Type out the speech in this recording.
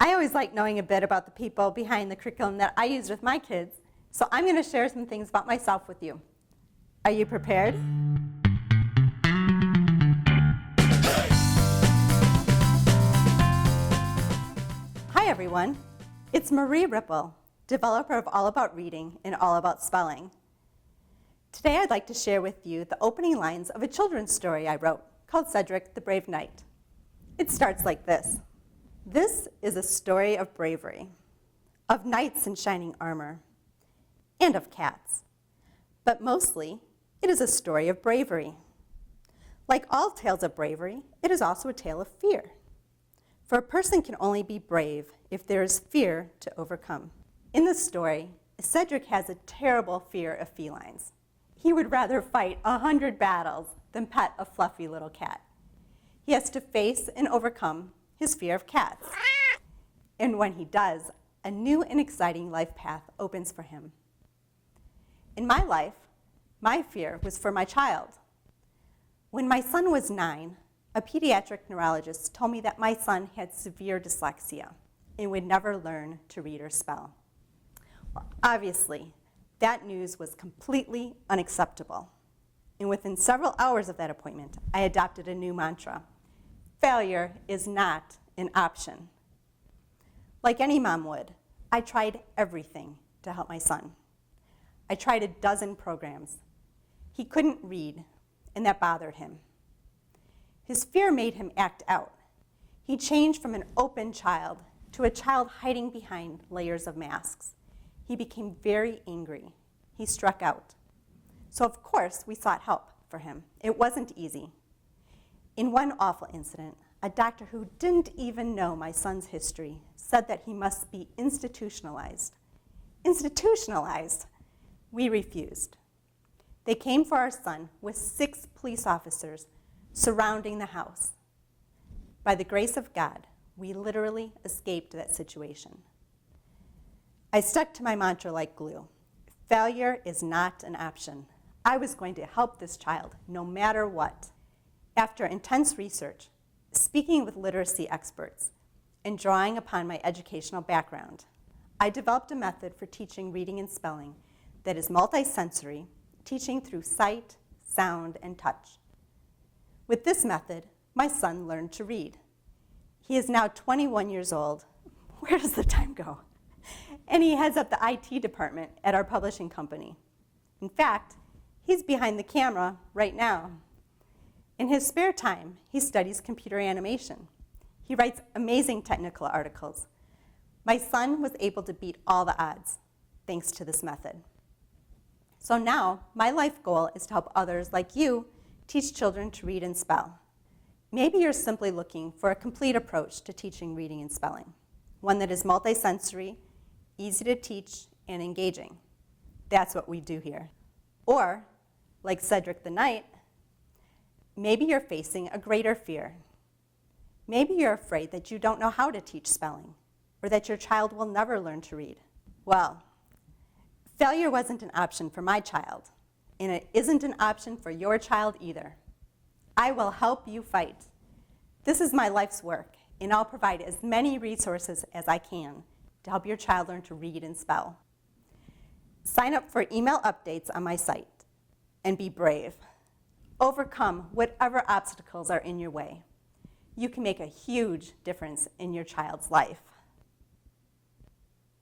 I always like knowing a bit about the people behind the curriculum that I use with my kids, so I'm going to share some things about myself with you. Are you prepared? Hi everyone, it's Marie Rippel, developer of All About Reading and All About Spelling. Today I'd like to share with you the opening lines of a children's story I wrote called Cedric the Brave Knight. It starts like this. This is a story of bravery, of knights in shining armor, and of cats. But mostly, it is a story of bravery. Like all tales of bravery, it is also a tale of fear. For a person can only be brave if there is fear to overcome. In this story, Cedric has a terrible fear of felines. He would rather fight 100 battles than pet a fluffy little cat. He has to face and overcome his fear of cats. And when he does, a new and exciting life path opens for him. In my life, my fear was for my child. When my son was 9, a pediatric neurologist told me that my son had severe dyslexia and would never learn to read or spell. Well, obviously, that news was completely unacceptable. And within several hours of that appointment, I adopted a new mantra. Failure is not an option. Like any mom would, I tried everything to help my son. I tried a dozen programs. He couldn't read, and that bothered him. His fear made him act out. He changed from an open child to a child hiding behind layers of masks. He became very angry. He struck out. So of course, we sought help for him. It wasn't easy. In one awful incident, a doctor who didn't even know my son's history said that he must be institutionalized. Institutionalized? We refused. They came for our son with 6 police officers surrounding the house. By the grace of God, we literally escaped that situation. I stuck to my mantra like glue. Failure is not an option. I was going to help this child no matter what. After intense research, speaking with literacy experts, and drawing upon my educational background, I developed a method for teaching reading and spelling that is multisensory, teaching through sight, sound, and touch. With this method, my son learned to read. He is now 21 years old. Where does the time go? And he heads up the IT department at our publishing company. In fact, he's behind the camera right now. In his spare time, he studies computer animation. He writes amazing technical articles. My son was able to beat all the odds thanks to this method. So now, my life goal is to help others like you teach children to read and spell. Maybe you're simply looking for a complete approach to teaching reading and spelling, one that is multisensory, easy to teach, and engaging. That's what we do here. Or, like Cedric the Knight, maybe you're facing a greater fear. Maybe you're afraid that you don't know how to teach spelling, or that your child will never learn to read. Well, failure wasn't an option for my child, and it isn't an option for your child either. I will help you fight. This is my life's work, and I'll provide as many resources as I can to help your child learn to read and spell. Sign up for email updates on my site, and be brave. Overcome whatever obstacles are in your way. You can make a huge difference in your child's life.